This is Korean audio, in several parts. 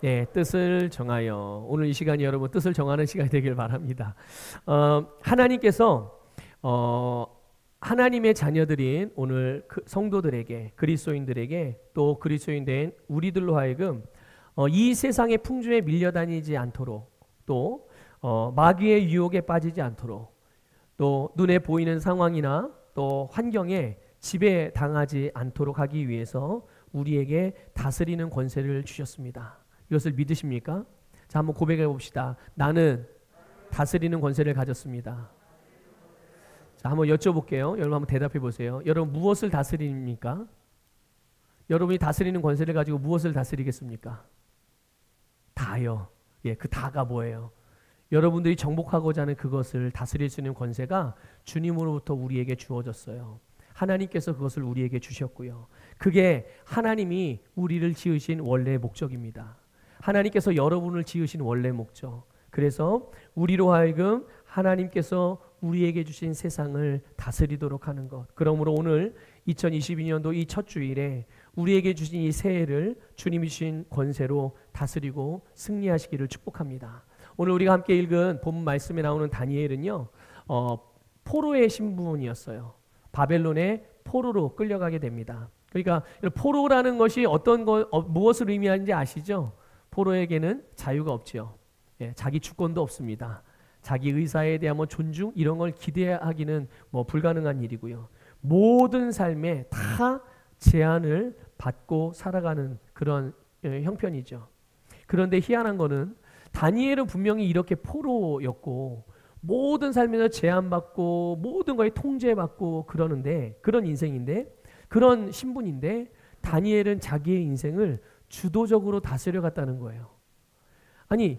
네, 뜻을 정하여. 오늘 이 시간이 여러분 뜻을 정하는 시간이 되길 바랍니다. 하나님께서 하나님의 자녀들인 오늘 성도들에게, 그리스도인들에게, 또 그리스도인 된 우리들로 하여금 이 세상의 풍조에 밀려다니지 않도록, 또 마귀의 유혹에 빠지지 않도록, 또 눈에 보이는 상황이나 또 환경에 지배당하지 않도록 하기 위해서 우리에게 다스리는 권세를 주셨습니다. 이것을 믿으십니까? 자, 한번 고백해 봅시다. 나는 다스리는 권세를 가졌습니다. 자, 한번 여쭤볼게요. 여러분 한번 대답해 보세요. 여러분 무엇을 다스립니까? 여러분이 다스리는 권세를 가지고 무엇을 다스리겠습니까? 다요. 예, 그 다가 뭐예요? 여러분들이 정복하고자 하는 그것을 다스릴 수 있는 권세가 주님으로부터 우리에게 주어졌어요. 하나님께서 그것을 우리에게 주셨고요. 그게 하나님이 우리를 지으신 원래의 목적입니다. 하나님께서 여러분을 지으신 원래 목적. 그래서 우리로 하여금 하나님께서 우리에게 주신 세상을 다스리도록 하는 것. 그러므로 오늘 2022년도 이 첫 주일에 우리에게 주신 이 새해를 주님이 주신 권세로 다스리고 승리하시기를 축복합니다. 오늘 우리가 함께 읽은 본 말씀에 나오는 다니엘은요, 포로의 신분이었어요. 바벨론의 포로로 끌려가게 됩니다. 그러니까 포로라는 것이 무엇을 의미하는지 아시죠? 포로에게는 자유가 없죠. 예, 자기 주권도 없습니다. 자기 의사에 대한 존중 이런 걸 기대하기는 불가능한 일이고요. 모든 삶에 다 제한을 받고 살아가는 그런 형편이죠. 그런데 희한한 거는 다니엘은 분명히 이렇게 포로였고 모든 삶에서 제한받고 모든 거에 통제받고 그러는데, 그런 인생인데, 그런 신분인데 다니엘은 자기의 인생을 주도적으로 다스려 갔다는 거예요. 아니,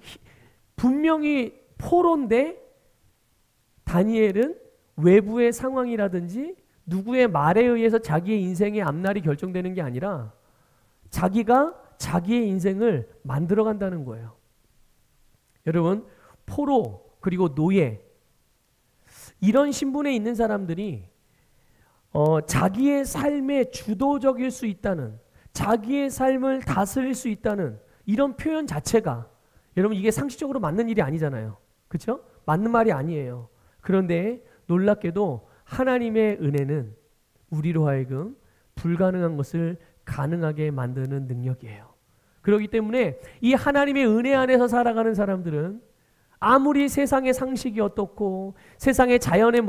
분명히 포로인데 다니엘은 외부의 상황이라든지 누구의 말에 의해서 자기의 인생의 앞날이 결정되는 게 아니라 자기가 자기의 인생을 만들어 간다는 거예요. 여러분, 포로 그리고 노예, 이런 신분에 있는 사람들이 자기의 삶에 주도적일 수 있다는, 자기의 삶을 다스릴 수 있다는 이런 표현 자체가, 여러분 이게 상식적으로 맞는 일이 아니잖아요. 그렇죠? 맞는 말이 아니에요. 그런데 놀랍게도 하나님의 은혜는 우리로 하여금 불가능한 것을 가능하게 만드는 능력이에요. 그렇기 때문에 이 하나님의 은혜 안에서 살아가는 사람들은 아무리 세상의 상식이 어떻고 세상의 자연의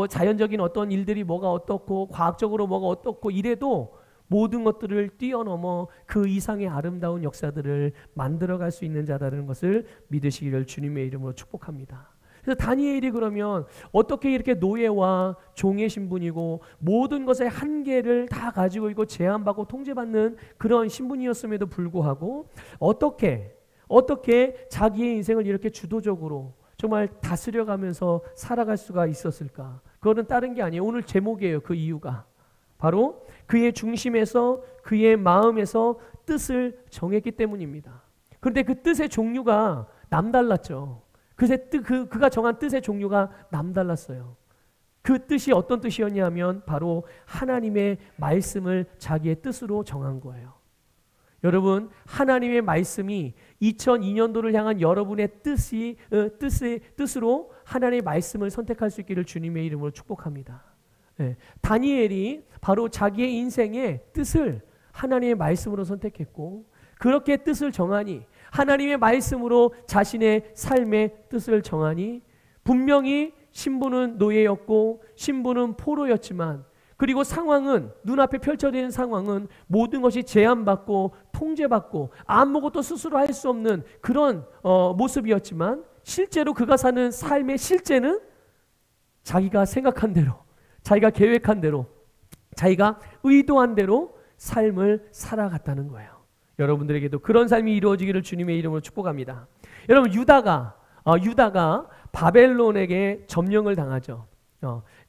자연적인 어떤 일들이 뭐가 어떻고 과학적으로 뭐가 어떻고 이래도 모든 것들을 뛰어넘어 그 이상의 아름다운 역사들을 만들어갈 수 있는 자라는 것을 믿으시기를 주님의 이름으로 축복합니다. 그래서 다니엘이 그러면 어떻게 이렇게 노예와 종의 신분이고 모든 것의 한계를 다 가지고 있고 제한받고 통제받는 그런 신분이었음에도 불구하고 어떻게 자기의 인생을 이렇게 주도적으로 정말 다스려가면서 살아갈 수가 있었을까? 그거는 다른 게 아니에요. 오늘 제목이에요. 그 이유가 바로 그의 중심에서, 그의 마음에서 뜻을 정했기 때문입니다. 그런데 그 뜻의 종류가 남달랐죠. 그가 정한 뜻의 종류가 남달랐어요. 그 뜻이 어떤 뜻이었냐 하면 바로 하나님의 말씀을 자기의 뜻으로 정한 거예요. 여러분, 하나님의 말씀이 2002년도를 향한 여러분의 뜻으로 하나님의 말씀을 선택할 수 있기를 주님의 이름으로 축복합니다. 네. 다니엘이 바로 자기의 인생의 뜻을 하나님의 말씀으로 선택했고, 그렇게 뜻을 정하니, 하나님의 말씀으로 자신의 삶의 뜻을 정하니, 분명히 신분은 노예였고 신분은 포로였지만, 그리고 상황은, 눈앞에 펼쳐지는 상황은 모든 것이 제한받고 통제받고 아무것도 스스로 할 수 없는 그런 모습이었지만, 실제로 그가 사는 삶의 실제는 자기가 생각한 대로, 자기가 계획한 대로, 자기가 의도한 대로 삶을 살아갔다는 거예요. 여러분들에게도 그런 삶이 이루어지기를 주님의 이름으로 축복합니다. 여러분, 유다가 바벨론에게 점령을 당하죠.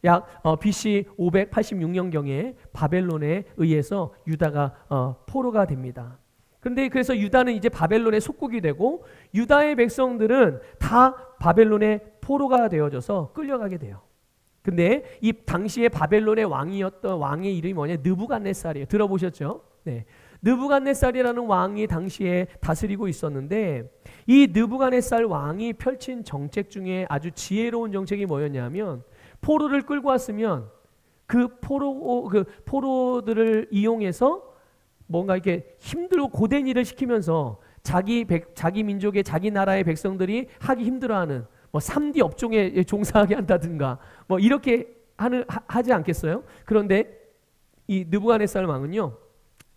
약 BC 586년경에 바벨론에 의해서 유다가 포로가 됩니다. 그런데 그래서 유다는 이제 바벨론의 속국이 되고 유다의 백성들은 다 바벨론의 포로가 되어져서 끌려가게 돼요. 근데 이 당시에 바벨론의 왕의 이름이 뭐냐? 느부갓네살이에요. 들어보셨죠? 네. 느부갓네살이라는 왕이 당시에 다스리고 있었는데 이 느부갓네살 왕이 펼친 정책 중에 아주 지혜로운 정책이 뭐였냐면 포로를 끌고 왔으면 그 포로들을 이용해서 뭔가 이렇게 힘들고 고된 일을 시키면서 자기 민족의 자기 나라의 백성들이 하기 힘들어하는 뭐 3D 업종에 종사하게 한다든가 뭐 이렇게 하지 않겠어요? 그런데 이 느부갓네살 왕은요,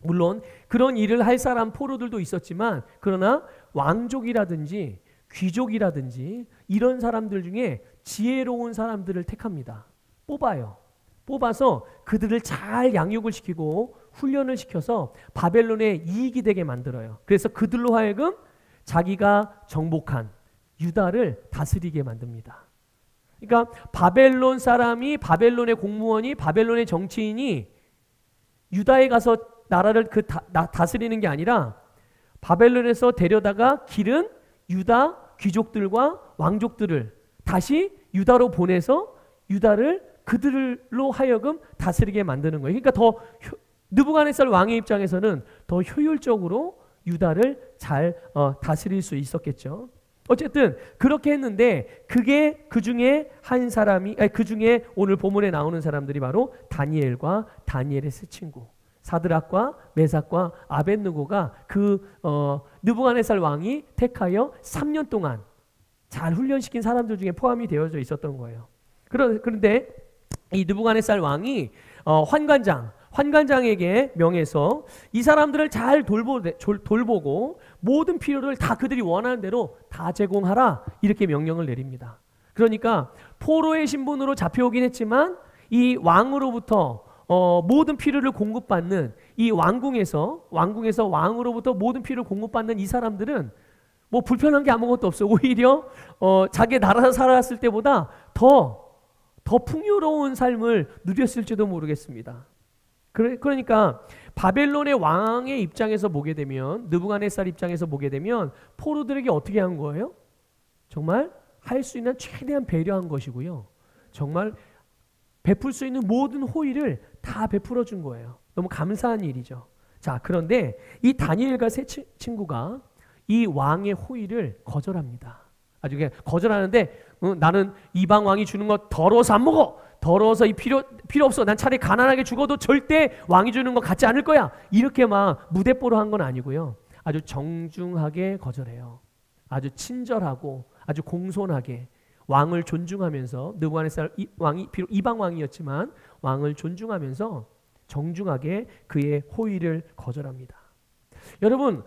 물론 그런 일을 할 사람 포로들도 있었지만 그러나 왕족이라든지 귀족이라든지 이런 사람들 중에 지혜로운 사람들을 택합니다. 뽑아서 그들을 잘 양육을 시키고 훈련을 시켜서 바벨론에 이익이 되게 만들어요. 그래서 그들로 하여금 자기가 정복한 유다를 다스리게 만듭니다. 그러니까 바벨론 사람이, 바벨론의 공무원이, 바벨론의 정치인이 유다에 가서 나라를 다스리는 게 아니라 바벨론에서 데려다가 기른 유다 귀족들과 왕족들을 다시 유다로 보내서 유다를 그들로 하여금 다스리게 만드는 거예요. 그러니까 느부갓네살 왕의 입장에서는 더 효율적으로 유다를 잘 다스릴 수 있었겠죠. 어쨌든 그렇게 했는데 그게 그 중에 한 사람이, 그 중에 오늘 본문에 나오는 사람들이 바로 다니엘과 다니엘의 세 친구 사드락과 메삭과 아벳느고가 느부갓네살 왕이 택하여 3년 동안 잘 훈련시킨 사람들 중에 포함이 되어져 있었던 거예요. 그런데 이 느부갓네살 왕이 환관장에게 명해서 이 사람들을 잘 돌보고 모든 필요를 다 그들이 원하는 대로 다 제공하라 이렇게 명령을 내립니다. 그러니까 포로의 신분으로 잡혀오긴 했지만 이 왕으로부터 모든 필요를 공급받는 이 왕궁에서 왕으로부터 모든 필요를 공급받는 이 사람들은 뭐 불편한 게 아무것도 없어요. 오히려 자기 나라에서 살았을 때보다 더 풍요로운 삶을 누렸을지도 모르겠습니다. 그러니까 바벨론의 왕의 입장에서 보게 되면, 느부갓네살 입장에서 보게 되면 포로들에게 어떻게 한 거예요? 정말 할 수 있는 최대한 배려한 것이고요. 정말 베풀 수 있는 모든 호의를 다 베풀어 준 거예요. 너무 감사한 일이죠. 자, 그런데 이 다니엘과 세 친구가 이 왕의 호의를 거절합니다. 아주 그냥 거절하는데 나는 이방 왕이 주는 거 더러워서 안 먹어. 더러워서 필요 없어. 난 차라리 가난하게 죽어도 절대 왕이 주는 거 갖지 않을 거야. 이렇게 막 무대뽀로 한 건 아니고요. 아주 정중하게 거절해요. 아주 친절하고 아주 공손하게 왕을 존중하면서, 느부갓네살 왕이 비록 이방 왕이었지만 왕을 존중하면서 정중하게 그의 호의를 거절합니다. 여러분,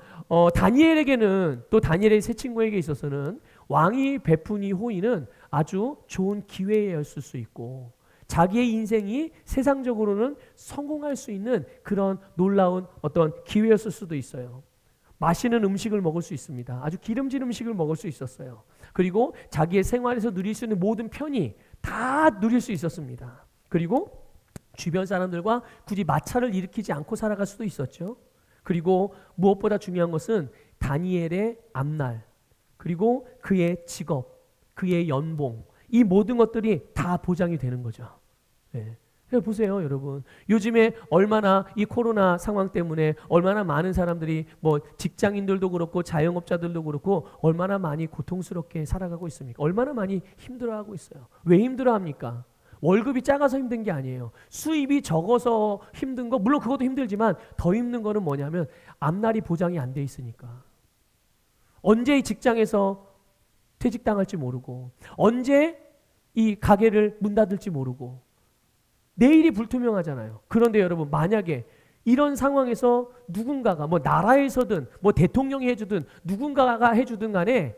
다니엘에게는, 또 다니엘의 세 친구에게 있어서는 왕이 베푼 이 호의는 아주 좋은 기회였을 수 있고 자기의 인생이 세상적으로는 성공할 수 있는 그런 놀라운 어떤 기회였을 수도 있어요. 맛있는 음식을 먹을 수 있습니다. 아주 기름진 음식을 먹을 수 있었어요. 그리고 자기의 생활에서 누릴 수 있는 모든 편의 다 누릴 수 있었습니다. 그리고 주변 사람들과 굳이 마찰을 일으키지 않고 살아갈 수도 있었죠. 그리고 무엇보다 중요한 것은 다니엘의 앞날, 그리고 그의 직업, 그의 연봉, 이 모든 것들이 다 보장이 되는 거죠. 네. 보세요, 여러분. 요즘에 얼마나 이 코로나 상황 때문에 얼마나 많은 사람들이, 뭐 직장인들도 그렇고 자영업자들도 그렇고 얼마나 많이 고통스럽게 살아가고 있습니까? 얼마나 많이 힘들어하고 있어요. 왜 힘들어합니까? 월급이 작아서 힘든 게 아니에요. 수입이 적어서 힘든 거, 물론 그것도 힘들지만 더 힘든 거는 뭐냐면 앞날이 보장이 안 돼 있으니까. 언제 이 직장에서 퇴직당할지 모르고, 언제 이 가게를 문 닫을지 모르고, 내일이 불투명하잖아요. 그런데 여러분, 만약에 이런 상황에서 누군가가, 뭐 나라에서든 뭐 대통령이 해주든 누군가가 해주든 간에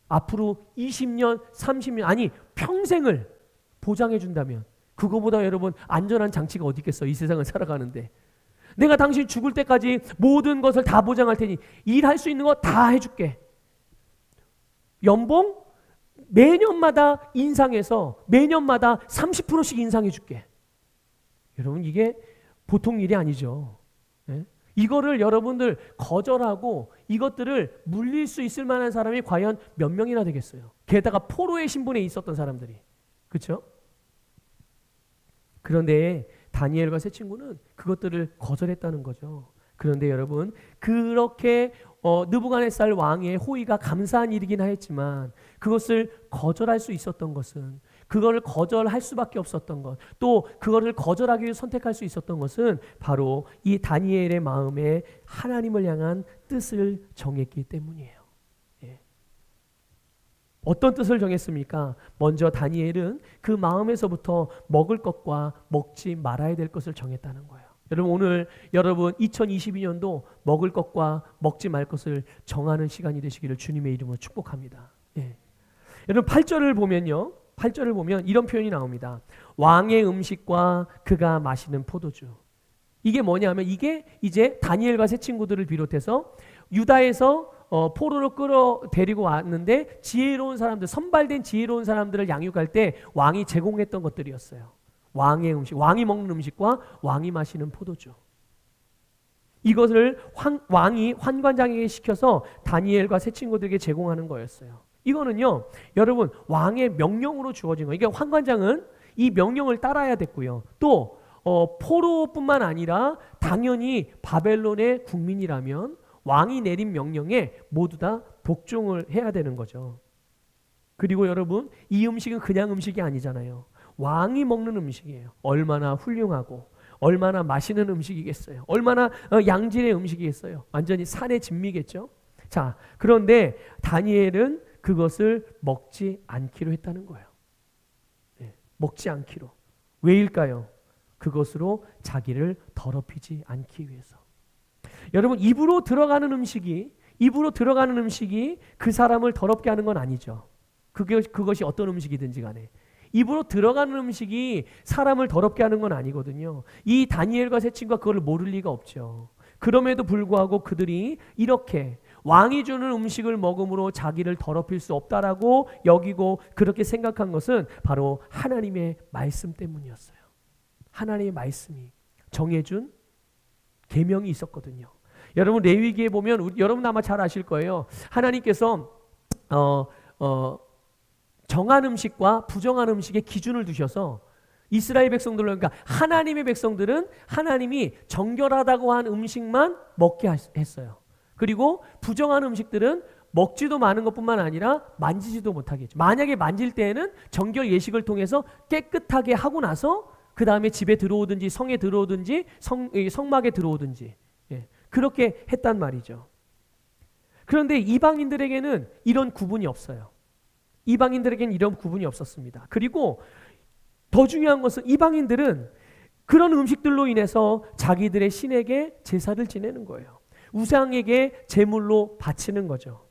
앞으로 20년, 30년, 아니 평생을 보장해 준다면 그거보다 여러분 안전한 장치가 어디 있겠어, 이 세상을 살아가는데. 내가 당신 죽을 때까지 모든 것을 다 보장할 테니 일할 수 있는 거 다 해줄게. 연봉 매년마다 인상해서 매년마다 30%씩 인상해 줄게. 여러분, 이게 보통 일이 아니죠. 네? 이거를 여러분들 거절하고 이것들을 물릴 수 있을 만한 사람이 과연 몇 명이나 되겠어요? 게다가 포로의 신분에 있었던 사람들이. 그렇죠? 그런데 다니엘과 세 친구는 그것들을 거절했다는 거죠. 그런데 여러분, 그렇게 느부갓네살 왕의 호의가 감사한 일이긴 하였지만 그것을 거절할 수 있었던 것은, 그거를 거절할 수밖에 없었던 것, 또 그거를 거절하기 위해 선택할 수 있었던 것은 바로 이 다니엘의 마음에 하나님을 향한 뜻을 정했기 때문이에요. 예. 어떤 뜻을 정했습니까? 먼저 다니엘은 그 마음에서부터 먹을 것과 먹지 말아야 될 것을 정했다는 거예요. 여러분, 오늘 여러분 2022년도 먹을 것과 먹지 말 것을 정하는 시간이 되시기를 주님의 이름으로 축복합니다. 예. 여러분 8절을 보면요, 8절을 보면 이런 표현이 나옵니다. 왕의 음식과 그가 마시는 포도주. 이게 뭐냐면, 이게 이제 다니엘과 세 친구들을 비롯해서 유다에서 포로로 데리고 왔는데 지혜로운 사람들, 선발된 지혜로운 사람들을 양육할 때 왕이 제공했던 것들이었어요. 왕의 음식, 왕이 먹는 음식과 왕이 마시는 포도주. 이것을 왕이 환관장에게 시켜서 다니엘과 세 친구들에게 제공하는 거였어요. 이거는요, 여러분, 왕의 명령으로 주어진 거예요. 그러니까 환관장은 이 명령을 따라야 됐고요. 또 포로뿐만 아니라 당연히 바벨론의 국민이라면 왕이 내린 명령에 모두 다 복종을 해야 되는 거죠. 그리고 여러분, 이 음식은 그냥 음식이 아니잖아요. 왕이 먹는 음식이에요. 얼마나 훌륭하고 얼마나 맛있는 음식이겠어요. 얼마나 양질의 음식이겠어요. 완전히 산의 진미겠죠. 자, 그런데 다니엘은 그것을 먹지 않기로 했다는 거예요. 네, 먹지 않기로. 왜일까요? 그것으로 자기를 더럽히지 않기 위해서. 여러분, 입으로 들어가는 음식이 그 사람을 더럽게 하는 건 아니죠. 그것이 어떤 음식이든지 간에. 입으로 들어가는 음식이 사람을 더럽게 하는 건 아니거든요. 이 다니엘과 세 친구가 그걸 모를 리가 없죠. 그럼에도 불구하고 그들이 이렇게 왕이 주는 음식을 먹음으로 자기를 더럽힐 수 없다라고 여기고 그렇게 생각한 것은 바로 하나님의 말씀 때문이었어요. 하나님의 말씀이 정해준 계명이 있었거든요. 여러분, 레위기에 보면 여러분 아마 잘 아실 거예요. 하나님께서 정한 음식과 부정한 음식의 기준을 두셔서 이스라엘 백성들로, 그러니까 하나님의 백성들은 하나님이 정결하다고 한 음식만 먹게 했어요. 그리고 부정한 음식들은 먹지도 마는 것뿐만 아니라 만지지도 못하게 했죠. 만약에 만질 때에는 정결 예식을 통해서 깨끗하게 하고 나서 그 다음에 집에 들어오든지 성에 들어오든지 성막에 들어오든지, 예, 그렇게 했단 말이죠. 그런데 이방인들에게는 이런 구분이 없어요. 이방인들에게는 이런 구분이 없었습니다. 그리고 더 중요한 것은 이방인들은 그런 음식들로 인해서 자기들의 신에게 제사를 지내는 거예요. 우상에게 제물로 바치는 거죠.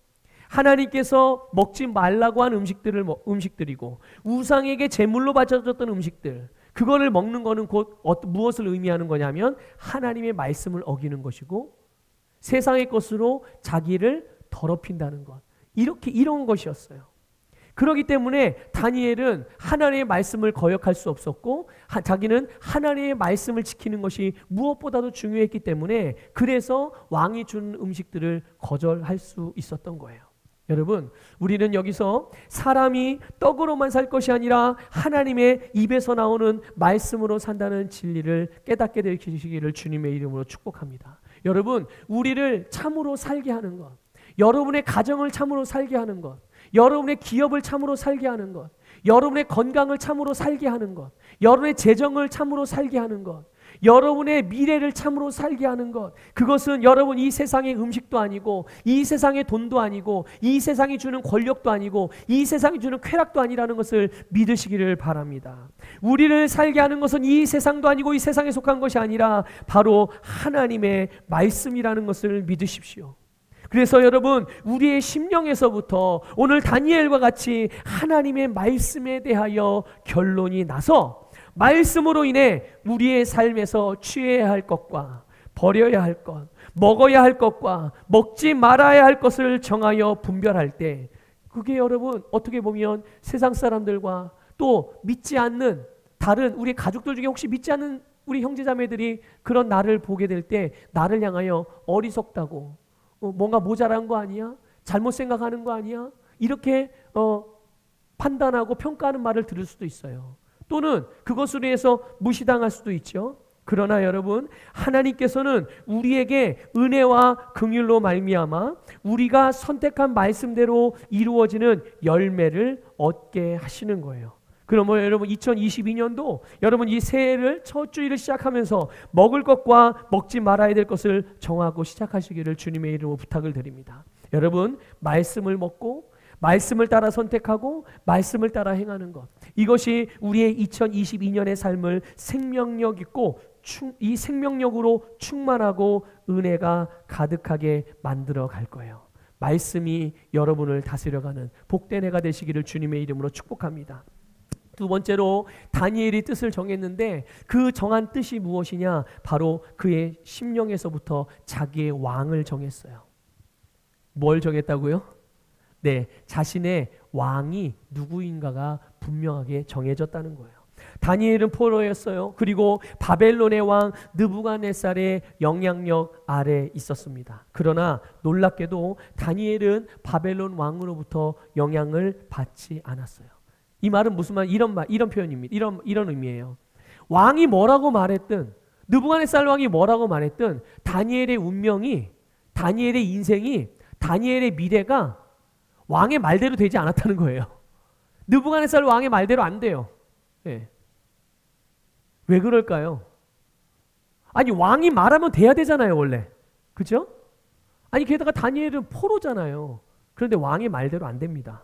하나님께서 먹지 말라고 한 음식들이고 우상에게 제물로 바쳐졌던 음식들, 그거를 먹는 거는 곧 무엇을 의미하는 거냐면 하나님의 말씀을 어기는 것이고 세상의 것으로 자기를 더럽힌다는 것, 이런 것이었어요. 그렇기 때문에 다니엘은 하나님의 말씀을 거역할 수 없었고 자기는 하나님의 말씀을 지키는 것이 무엇보다도 중요했기 때문에 그래서 왕이 준 음식들을 거절할 수 있었던 거예요. 여러분, 우리는 여기서 사람이 떡으로만 살 것이 아니라 하나님의 입에서 나오는 말씀으로 산다는 진리를 깨닫게 되시기를 주님의 이름으로 축복합니다. 여러분, 우리를 참으로 살게 하는 것, 여러분의 가정을 참으로 살게 하는 것, 여러분의 기업을 참으로 살게 하는 것, 여러분의 건강을 참으로 살게 하는 것, 여러분의 재정을 참으로 살게 하는 것, 여러분의 미래를 참으로 살게 하는 것, 그것은 여러분 이 세상의 음식도 아니고 이 세상의 돈도 아니고 이 세상이 주는 권력도 아니고 이 세상이 주는 쾌락도 아니라는 것을 믿으시기를 바랍니다. 우리를 살게 하는 것은 이 세상도 아니고 이 세상에 속한 것이 아니라 바로 하나님의 말씀이라는 것을 믿으십시오. 그래서 여러분, 우리의 심령에서부터 오늘 다니엘과 같이 하나님의 말씀에 대하여 결론이 나서 말씀으로 인해 우리의 삶에서 취해야 할 것과 버려야 할 것, 먹어야 할 것과 먹지 말아야 할 것을 정하여 분별할 때, 그게 여러분 어떻게 보면 세상 사람들과 또 믿지 않는 다른 우리 가족들 중에 혹시 믿지 않는 우리 형제자매들이 그런 나를 보게 될 때 나를 향하여 어리석다고, 뭔가 모자란 거 아니야? 잘못 생각하는 거 아니야? 이렇게 판단하고 평가하는 말을 들을 수도 있어요. 또는 그것으로 해서 무시당할 수도 있죠. 그러나 여러분, 하나님께서는 우리에게 은혜와 긍휼로 말미암아 우리가 선택한 말씀대로 이루어지는 열매를 얻게 하시는 거예요. 그러면 여러분 2022년도 여러분 이 새해를 첫 주일을 시작하면서 먹을 것과 먹지 말아야 될 것을 정하고 시작하시기를 주님의 이름으로 부탁을 드립니다. 여러분, 말씀을 먹고 말씀을 따라 선택하고 말씀을 따라 행하는 것, 이것이 우리의 2022년의 삶을 생명력 있고 이 생명력으로 충만하고 은혜가 가득하게 만들어 갈 거예요. 말씀이 여러분을 다스려가는 복된 해가 되시기를 주님의 이름으로 축복합니다. 두 번째로 다니엘이 뜻을 정했는데 그 정한 뜻이 무엇이냐? 바로 그의 심령에서부터 자기의 왕을 정했어요. 뭘 정했다고요? 네, 자신의 왕이 누구인가가 분명하게 정해졌다는 거예요. 다니엘은 포로였어요. 그리고 바벨론의 왕 느부갓네살의 영향력 아래 있었습니다. 그러나 놀랍게도 다니엘은 바벨론 왕으로부터 영향을 받지 않았어요. 이 말은 무슨 말? 이런 표현입니다. 이런 의미예요. 왕이 뭐라고 말했든, 느부갓네살 왕이 뭐라고 말했든 다니엘의 운명이, 다니엘의 인생이, 다니엘의 미래가 왕의 말대로 되지 않았다는 거예요. 느부갓네살 왕의 말대로 안 돼요. 네. 왜 그럴까요? 아니, 왕이 말하면 돼야 되잖아요, 원래. 그죠? 아니, 게다가 다니엘은 포로잖아요. 그런데 왕의 말대로 안 됩니다.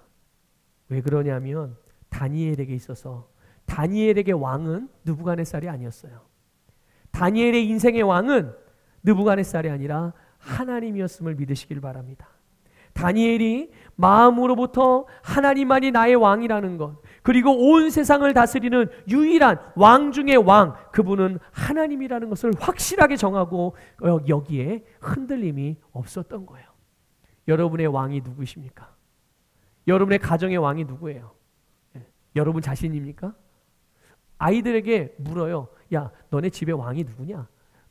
왜 그러냐면 다니엘에게 있어서 다니엘에게 왕은 느부갓네살이 아니었어요. 다니엘의 인생의 왕은 느부갓네살이 아니라 하나님이었음을 믿으시길 바랍니다. 다니엘이 마음으로부터 하나님만이 나의 왕이라는 것, 그리고 온 세상을 다스리는 유일한 왕 중의 왕, 그분은 하나님이라는 것을 확실하게 정하고 여기에 흔들림이 없었던 거예요. 여러분의 왕이 누구십니까? 여러분의 가정의 왕이 누구예요? 여러분 자신입니까? 아이들에게 물어요. 야, 너네 집에 왕이 누구냐?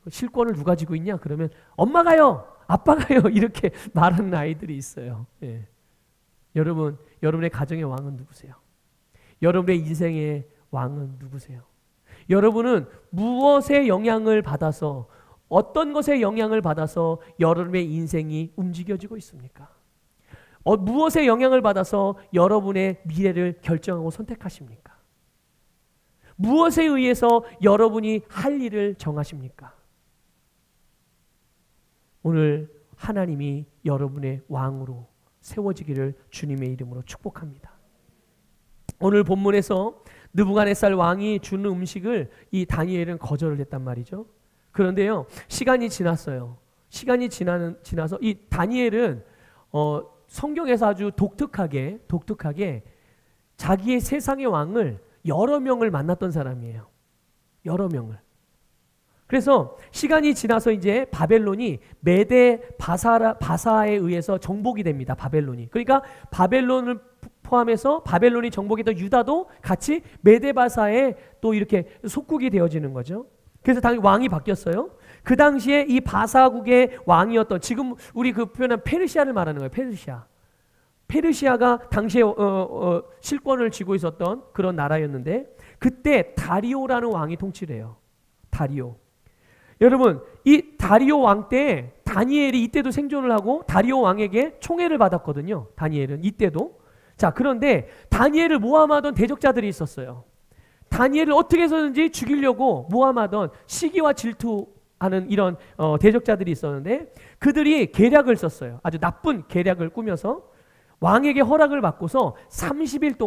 실권을 누가 쥐고 있냐? 그러면 엄마가요, 아빠가요, 이렇게 말하는 아이들이 있어요. 예. 여러분, 여러분의 가정의 왕은 누구세요? 여러분의 인생의 왕은 누구세요? 여러분은 무엇의 영향을 받아서, 어떤 것의 영향을 받아서 여러분의 인생이 움직여지고 있습니까? 무엇의 영향을 받아서 여러분의 미래를 결정하고 선택하십니까? 무엇에 의해서 여러분이 할 일을 정하십니까? 오늘 하나님이 여러분의 왕으로 세워지기를 주님의 이름으로 축복합니다. 오늘 본문에서 느부갓네살 왕이 주는 음식을 이 다니엘은 거절을 했단 말이죠. 그런데요, 시간이 지났어요. 시간이 지나서 이 다니엘은 성경에서 아주 독특하게 자기의 세상의 왕을 여러 명을 만났던 사람이에요. 여러 명을. 그래서 시간이 지나서 이제 바벨론이 메데 바사에 의해서 정복이 됩니다. 바벨론이. 그러니까 바벨론을 포함해서 바벨론이 정복했던 유다도 같이 메데 바사에 또 이렇게 속국이 되어지는 거죠. 그래서 당연히 왕이 바뀌었어요. 그 당시에 이 바사국의 왕이었던, 지금 우리 그 표현한 페르시아를 말하는 거예요. 페르시아가 당시에 실권을 쥐고 있었던 그런 나라였는데, 그때 다리오라는 왕이 통치를 해요. 다리오. 여러분, 이 다리오 왕 때 다니엘이 이때도 생존을 하고 다리오 왕에게 총애를 받았거든요. 다니엘은 이때도. 자, 그런데 다니엘을 모함하던 대적자들이 있었어요. 다니엘을 어떻게 해서든지 죽이려고 모함하던, 시기와 질투하는 이런 대적자들이 있었는데, 그들이 계략을 썼어요. 아주 나쁜 계략을 꾸며서 왕에게 허락을 받고서 30일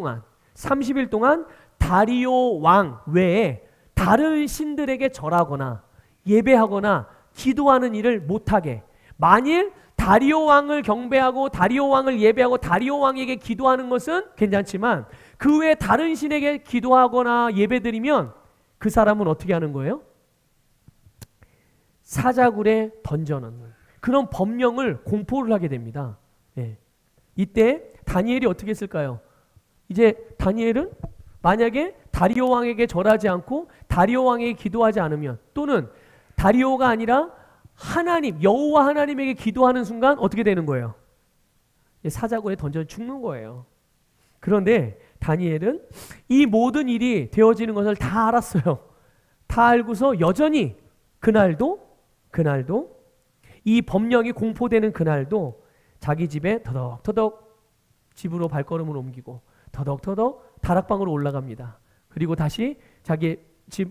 동안 다리오 왕 외에 다른 신들에게 절하거나 예배하거나 기도하는 일을 못하게, 만일 다리오 왕을 경배하고 다리오 왕을 예배하고 다리오 왕에게 기도하는 것은 괜찮지만 그 외에 다른 신에게 기도하거나 예배드리면 그 사람은 어떻게 하는 거예요? 사자굴에 던져넣는 그런 법령을 공포를 하게 됩니다. 네. 이때 다니엘이 어떻게 했을까요? 이제 다니엘은 만약에 다리오 왕에게 절하지 않고 다리오 왕에게 기도하지 않으면, 또는 다리오가 아니라 하나님, 여호와 하나님에게 기도하는 순간 어떻게 되는 거예요? 사자굴에 던져 죽는 거예요. 그런데 다니엘은 이 모든 일이 되어지는 것을 다 알았어요. 다 알고서 여전히 그날도 이 법령이 공포되는 그날도 자기 집에 터덕터덕 집으로 발걸음을 옮기고 터덕터덕 다락방으로 올라갑니다. 그리고 다시 자기 집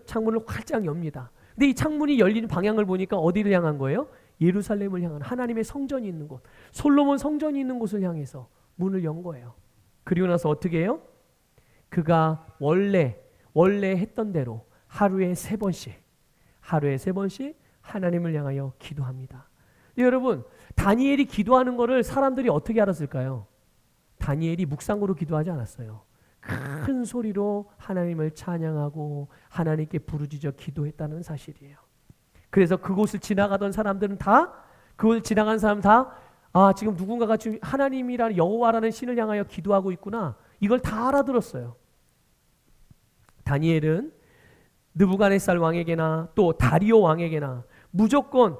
창문을 활짝 엽니다. 근데 이 창문이 열리는 방향을 보니까 어디를 향한 거예요? 예루살렘을 향한 하나님의 성전이 있는 곳, 솔로몬 성전이 있는 곳을 향해서 문을 연 거예요. 그리고 나서 어떻게 해요? 그가 원래 했던 대로 하루에 세 번씩 하나님을 향하여 기도합니다. 여러분, 다니엘이 기도하는 것을 사람들이 어떻게 알았을까요? 다니엘이 묵상으로 기도하지 않았어요. 큰 소리로 하나님을 찬양하고 하나님께 부르짖어 기도했다는 사실이에요. 그래서 그곳을 지나가던 사람들은 그곳을 지나간 사람 지금 누군가가 지금 하나님이라는 여호와라는 신을 향하여 기도하고 있구나. 이걸 다 알아들었어요. 다니엘은 느부갓네살 왕에게나 또 다리오 왕에게나 무조건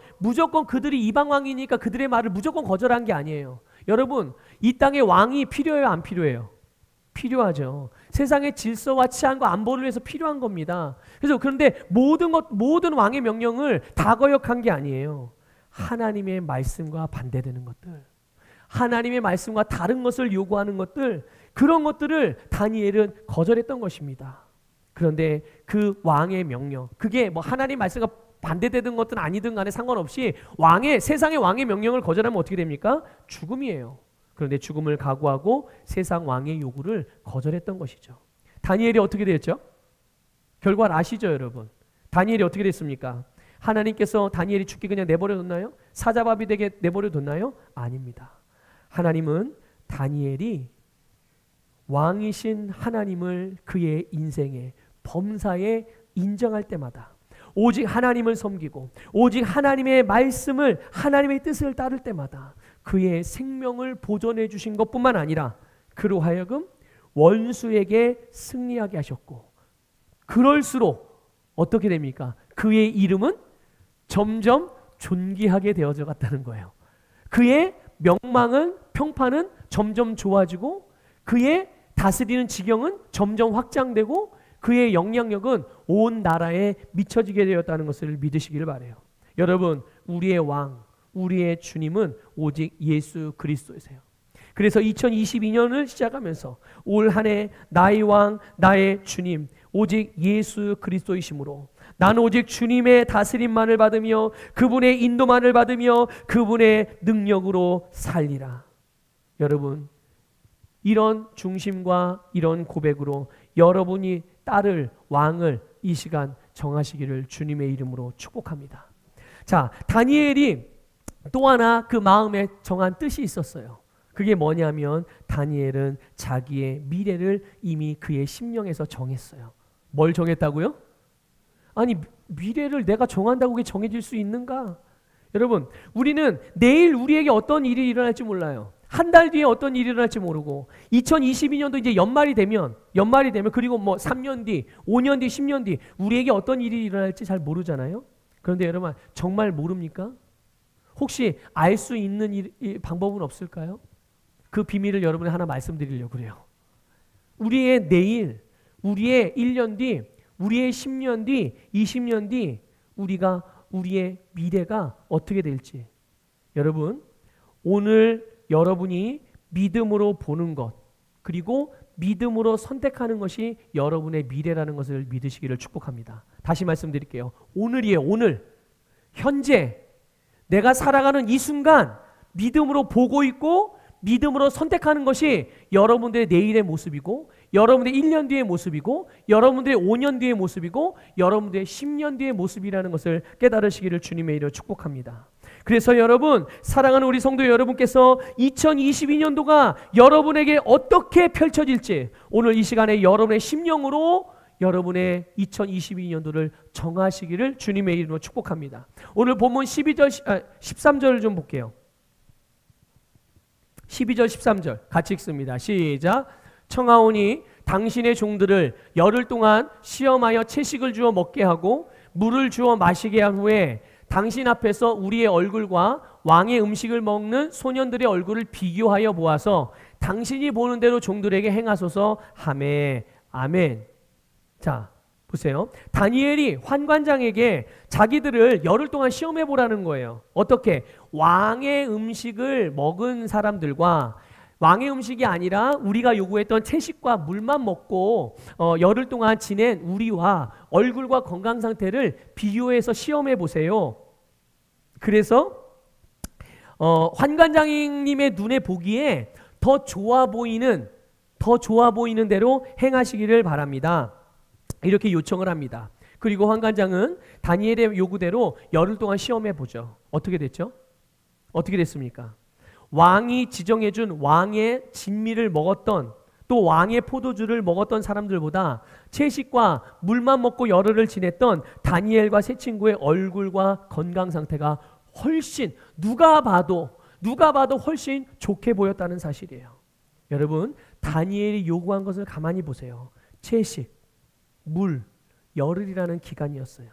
그들이 이방 왕이니까 그들의 말을 무조건 거절한 게 아니에요. 여러분, 이 땅에 왕이 필요해요, 안 필요해요? 필요하죠. 세상의 질서와 치안과 안보를 위해서 필요한 겁니다. 그런데 모든 왕의 명령을 다 거역한 게 아니에요. 하나님의 말씀과 반대되는 것들, 하나님의 말씀과 다른 것을 요구하는 것들, 그런 것들을 다니엘은 거절했던 것입니다. 그런데 그 왕의 명령, 그게 뭐 하나님 말씀과 반대되는 것든 아니든 간에 상관없이 세상의 왕의 명령을 거절하면 어떻게 됩니까? 죽음이에요. 그런데 죽음을 각오하고 세상 왕의 요구를 거절했던 것이죠. 다니엘이 어떻게 됐죠? 결과를 아시죠, 여러분? 다니엘이 어떻게 됐습니까? 하나님께서 다니엘이 죽게 그냥 내버려뒀나요? 사자밥이 되게 내버려뒀나요? 아닙니다. 하나님은 다니엘이 왕이신 하나님을 그의 인생에 범사에 인정할 때마다 오직 하나님을 섬기고 오직 하나님의 말씀을, 하나님의 뜻을 따를 때마다 그의 생명을 보존해 주신 것뿐만 아니라 그로 하여금 원수에게 승리하게 하셨고, 그럴수록 어떻게 됩니까? 그의 이름은 점점 존귀하게 되어져 갔다는 거예요. 그의 명망은, 평판은 점점 좋아지고 그의 다스리는 지경은 점점 확장되고 그의 영향력은 온 나라에 미쳐지게 되었다는 것을 믿으시기를 바라요. 여러분, 우리의 왕, 우리의 주님은 오직 예수 그리스도이세요. 그래서 2022년을 시작하면서 올 한 해 나의 왕, 나의 주님, 오직 예수 그리스도이심으로 나는 오직 주님의 다스림만을 받으며 그분의 인도만을 받으며 그분의 능력으로 살리라. 여러분, 이런 중심과 이런 고백으로 여러분이 따를 왕을 이 시간 정하시기를 주님의 이름으로 축복합니다. 자, 다니엘이 또 하나 그 마음에 정한 뜻이 있었어요. 그게 뭐냐면 다니엘은 자기의 미래를 이미 그의 심령에서 정했어요. 뭘 정했다고요? 아니, 미래를 내가 정한다고 그게 정해질 수 있는가? 여러분, 우리는 내일 우리에게 어떤 일이 일어날지 몰라요. 한 달 뒤에 어떤 일이 일어날지 모르고 2022년도 이제 연말이 되면 그리고 뭐 3년 뒤, 5년 뒤, 10년 뒤 우리에게 어떤 일이 일어날지 잘 모르잖아요. 그런데 여러분, 정말 모릅니까? 혹시 알 수 있는 방법은 없을까요? 그 비밀을 여러분에 하나 말씀드리려고 그래요. 우리의 내일, 우리의 1년 뒤, 우리의 10년 뒤, 20년 뒤 우리의 미래가 어떻게 될지, 여러분, 오늘 여러분이 믿음으로 보는 것, 그리고 믿음으로 선택하는 것이 여러분의 미래라는 것을 믿으시기를 축복합니다. 다시 말씀드릴게요. 오늘이에요. 오늘. 현재 내가 살아가는 이 순간 믿음으로 보고 있고 믿음으로 선택하는 것이 여러분들의 내일의 모습이고, 여러분들의 1년 뒤의 모습이고, 여러분들의 5년 뒤의 모습이고, 여러분들의 10년 뒤의 모습이라는 것을 깨달으시기를 주님의 이름으로 축복합니다. 그래서 여러분, 사랑하는 우리 성도 여러분께서 2022년도가 여러분에게 어떻게 펼쳐질지 오늘 이 시간에 여러분의 심령으로 여러분의 2022년도를 정하시기를 주님의 이름으로 축복합니다. 오늘 본문 13절을 좀 볼게요. 12절 13절 같이 읽습니다. 시작. 청하오니 당신의 종들을 열흘 동안 시험하여 채식을 주어 먹게 하고 물을 주어 마시게 한 후에 당신 앞에서 우리의 얼굴과 왕의 음식을 먹는 소년들의 얼굴을 비교하여 보아서 당신이 보는 대로 종들에게 행하소서 하매. 아멘. 자, 보세요. 다니엘이 환관장에게 자기들을 열흘 동안 시험해 보라는 거예요. 어떻게? 왕의 음식을 먹은 사람들과 왕의 음식이 아니라 우리가 요구했던 채식과 물만 먹고 열흘 동안 지낸 우리와 얼굴과 건강 상태를 비교해서 시험해 보세요. 그래서 환관장님의 눈에 보기에 더 좋아 보이는 대로 행하시기를 바랍니다. 이렇게 요청을 합니다. 그리고 환관장은 다니엘의 요구대로 열흘 동안 시험해 보죠. 어떻게 됐죠? 어떻게 됐습니까? 왕이 지정해준 왕의 진미를 먹었던, 또 왕의 포도주를 먹었던 사람들보다 채식과 물만 먹고 열흘을 지냈던 다니엘과 세 친구의 얼굴과 건강 상태가 훨씬 누가 봐도 훨씬 좋게 보였다는 사실이에요. 여러분, 다니엘이 요구한 것을 가만히 보세요. 채식, 물, 열흘이라는 기간이었어요.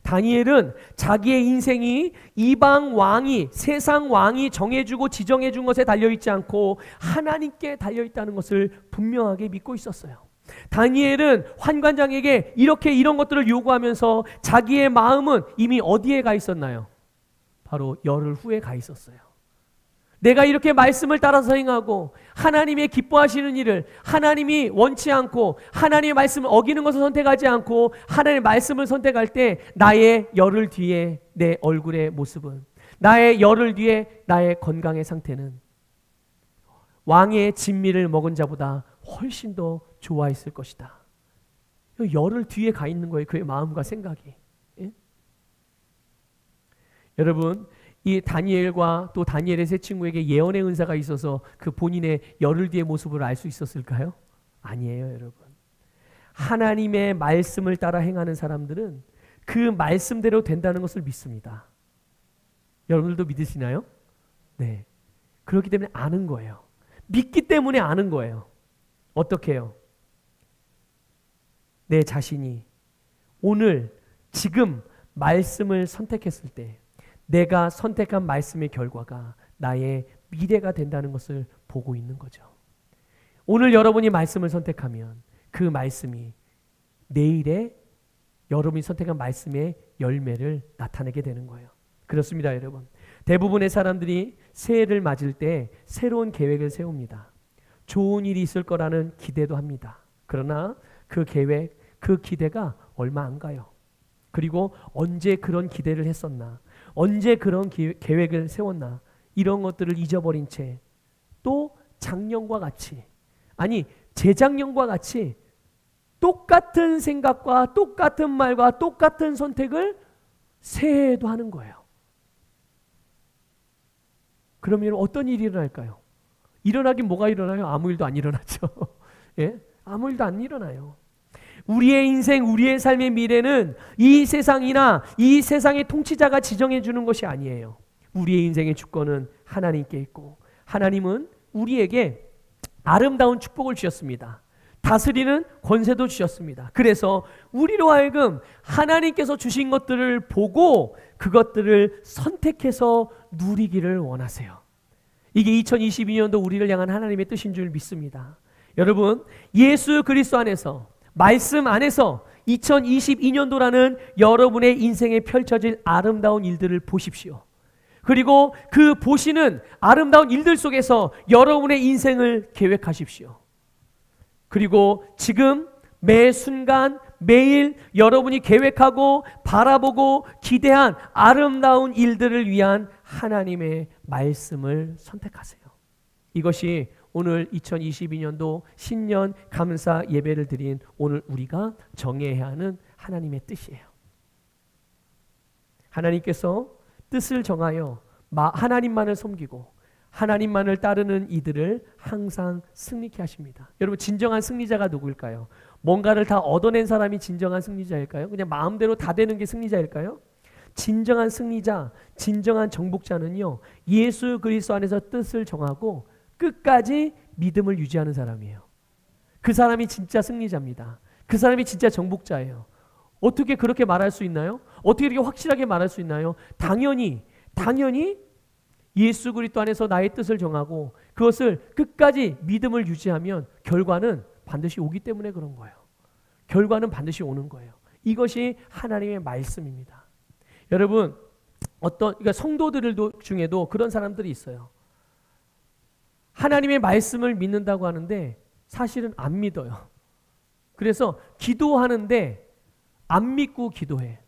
다니엘은 자기의 인생이 이방 왕이, 세상 왕이 정해주고 지정해준 것에 달려있지 않고 하나님께 달려있다는 것을 분명하게 믿고 있었어요. 다니엘은 환관장에게 이런 것들을 요구하면서 자기의 마음은 이미 어디에 가 있었나요? 바로 열흘 후에 가 있었어요. 내가 이렇게 말씀을 따라서 행하고 하나님의 기뻐하시는 일을, 하나님이 원치 않고 하나님의 말씀을 어기는 것을 선택하지 않고 하나님의 말씀을 선택할 때 나의 열흘 뒤에 내 얼굴의 모습은, 나의 열흘 뒤에 나의 건강의 상태는 왕의 진미를 먹은 자보다 훨씬 더 좋아했을 것이다. 열흘 뒤에 가 있는 거예요. 그의 마음과 생각이. 예? 여러분, 이 다니엘과 또 다니엘의 세 친구에게 예언의 은사가 있어서 그 본인의 열흘 뒤의 모습을 알 수 있었을까요? 아니에요, 여러분. 하나님의 말씀을 따라 행하는 사람들은 그 말씀대로 된다는 것을 믿습니다. 여러분들도 믿으시나요? 네. 그렇기 때문에 아는 거예요. 믿기 때문에 아는 거예요. 어떻게 해요? 내 자신이 오늘 지금 말씀을 선택했을 때 내가 선택한 말씀의 결과가 나의 미래가 된다는 것을 보고 있는 거죠. 오늘 여러분이 말씀을 선택하면 그 말씀이 내일에 여러분이 선택한 말씀의 열매를 나타내게 되는 거예요. 그렇습니다, 여러분. 대부분의 사람들이 새해를 맞을 때 새로운 계획을 세웁니다. 좋은 일이 있을 거라는 기대도 합니다. 그러나 그 계획, 그 기대가 얼마 안 가요. 그리고 언제 그런 기대를 했었나, 언제 그런 계획을 세웠나, 이런 것들을 잊어버린 채 또 작년과 같이, 아니 재작년과 같이 똑같은 생각과 똑같은 말과 똑같은 선택을 새해에도 하는 거예요. 그러면 어떤 일이 일어날까요? 일어나긴 뭐가 일어나요? 아무 일도 안 일어나죠. 예? 아무 일도 안 일어나요. 우리의 인생, 우리의 삶의 미래는 이 세상이나 이 세상의 통치자가 지정해 주는 것이 아니에요. 우리의 인생의 주권은 하나님께 있고, 하나님은 우리에게 아름다운 축복을 주셨습니다. 다스리는 권세도 주셨습니다. 그래서 우리로 하여금 하나님께서 주신 것들을 보고 그것들을 선택해서 누리기를 원하세요. 이게 2022년도 우리를 향한 하나님의 뜻인 줄 믿습니다. 여러분, 예수 그리스도 안에서, 말씀 안에서 2022년도라는 여러분의 인생에 펼쳐질 아름다운 일들을 보십시오. 그리고 그 보시는 아름다운 일들 속에서 여러분의 인생을 계획하십시오. 그리고 지금 매 순간 매일 여러분이 계획하고 바라보고 기대한 아름다운 일들을 위한 하나님의 말씀을 선택하세요. 이것이 오늘 2022년도 신년 감사 예배를 드린 오늘 우리가 정해야 하는 하나님의 뜻이에요. 하나님께서 뜻을 정하여 하나님만을 섬기고 하나님만을 따르는 이들을 항상 승리케 하십니다. 여러분, 진정한 승리자가 누구일까요? 뭔가를 다 얻어낸 사람이 진정한 승리자일까요? 그냥 마음대로 다 되는 게 승리자일까요? 진정한 승리자, 진정한 정복자는요, 예수 그리스도 안에서 뜻을 정하고 끝까지 믿음을 유지하는 사람이에요. 그 사람이 진짜 승리자입니다. 그 사람이 진짜 정복자예요. 어떻게 그렇게 말할 수 있나요? 어떻게 이렇게 확실하게 말할 수 있나요? 당연히 예수 그리스도 안에서 나의 뜻을 정하고 그것을 끝까지 믿음을 유지하면 결과는 반드시 오기 때문에 그런 거예요. 결과는 반드시 오는 거예요. 이것이 하나님의 말씀입니다. 여러분, 그러니까 성도들 중에도 그런 사람들이 있어요. 하나님의 말씀을 믿는다고 하는데 사실은 안 믿어요. 그래서 기도하는데 안 믿고 기도해.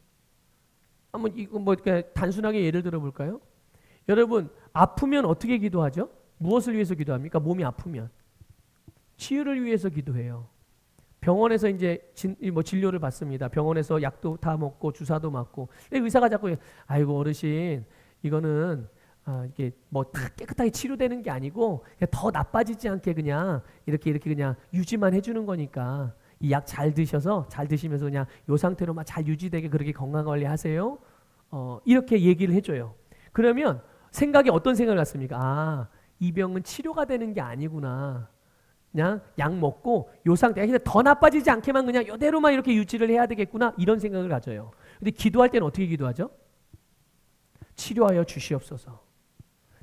한번 이거 단순하게 예를 들어 볼까요? 여러분, 아프면 어떻게 기도하죠? 무엇을 위해서 기도합니까? 몸이 아프면 치유를 위해서 기도해요. 병원에서 이제 진료를 받습니다. 병원에서 약도 다 먹고 주사도 맞고. 의사가 자꾸 아이고 어르신 이거는 이게 다 깨끗하게 치료되는 게 아니고 그냥 더 나빠지지 않게 그냥 이렇게 그냥 유지만 해주는 거니까 이 약 잘 드셔서 잘 드시면서 그냥 요 상태로만 잘 유지되게 그렇게 건강 관리하세요. 이렇게 얘기를 해줘요. 그러면 어떤 생각을 갖습니까? 이 병은 치료가 되는 게 아니구나. 그냥 약 먹고 요 상태, 그냥 더 나빠지지 않게만 그냥 이대로만 이렇게 유지를 해야 되겠구나 이런 생각을 가져요. 근데 기도할 때는 어떻게 기도하죠? 치료하여 주시옵소서.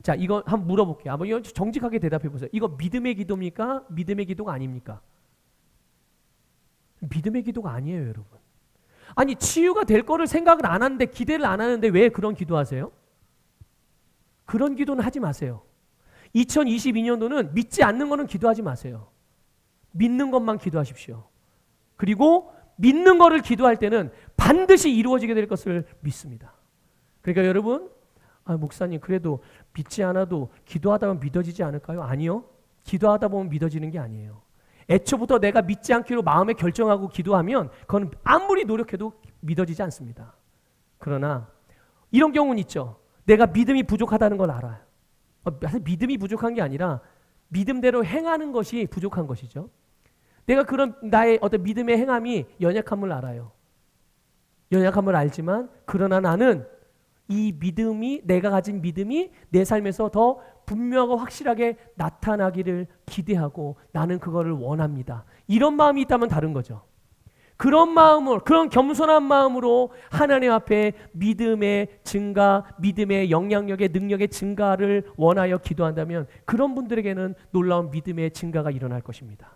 자, 이거 한번 물어볼게요. 한번 이거 정직하게 대답해 보세요. 이거 믿음의 기도입니까? 믿음의 기도가 아닙니까? 믿음의 기도가 아니에요, 여러분. 아니, 치유가 될 거를 생각을 안 하는데 기대를 안 하는데 왜 그런 기도하세요? 그런 기도는 하지 마세요. 2022년도는 믿지 않는 거는 기도하지 마세요. 믿는 것만 기도하십시오. 그리고 믿는 거를 기도할 때는 반드시 이루어지게 될 것을 믿습니다. 그러니까 여러분, 목사님 그래도 믿지 않아도 기도하다 보면 믿어지지 않을까요? 아니요. 기도하다 보면 믿어지는 게 아니에요. 애초부터 내가 믿지 않기로 마음에 결정하고 기도하면 그건 아무리 노력해도 믿어지지 않습니다. 그러나 이런 경우는 있죠. 내가 믿음이 부족하다는 걸 알아요. 사실 믿음이 부족한 게 아니라 믿음대로 행하는 것이 부족한 것이죠. 내가 그런 나의 어떤 믿음의 행함이 연약함을 알아요. 연약함을 알지만 그러나 나는 이 믿음이, 내가 가진 믿음이 내 삶에서 더 분명하고 확실하게 나타나기를 기대하고 나는 그거를 원합니다. 이런 마음이 있다면 다른 거죠. 그런 마음으로, 그런 겸손한 마음으로 하나님 앞에 믿음의 증가, 믿음의 영향력의 능력의 증가를 원하여 기도한다면 그런 분들에게는 놀라운 믿음의 증가가 일어날 것입니다.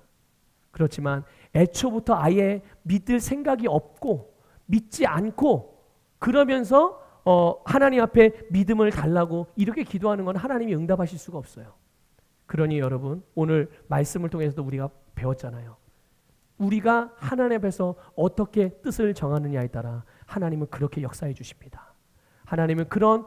그렇지만 애초부터 아예 믿을 생각이 없고 믿지 않고 그러면서 하나님 앞에 믿음을 달라고 이렇게 기도하는 건 하나님이 응답하실 수가 없어요. 그러니 여러분, 오늘 말씀을 통해서도 우리가 배웠잖아요. 우리가 하나님 앞에서 어떻게 뜻을 정하느냐에 따라 하나님은 그렇게 역사해 주십니다. 하나님은 그런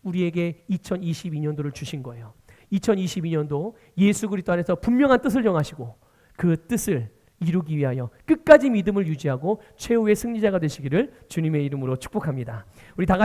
우리에게 2022년도를 주신 거예요. 2022년도 예수 그리스도 안에서 분명한 뜻을 정하시고 그 뜻을 이루기 위하여 끝까지 믿음을 유지하고 최후의 승리자가 되시기를 주님의 이름으로 축복합니다. 우리 다 같이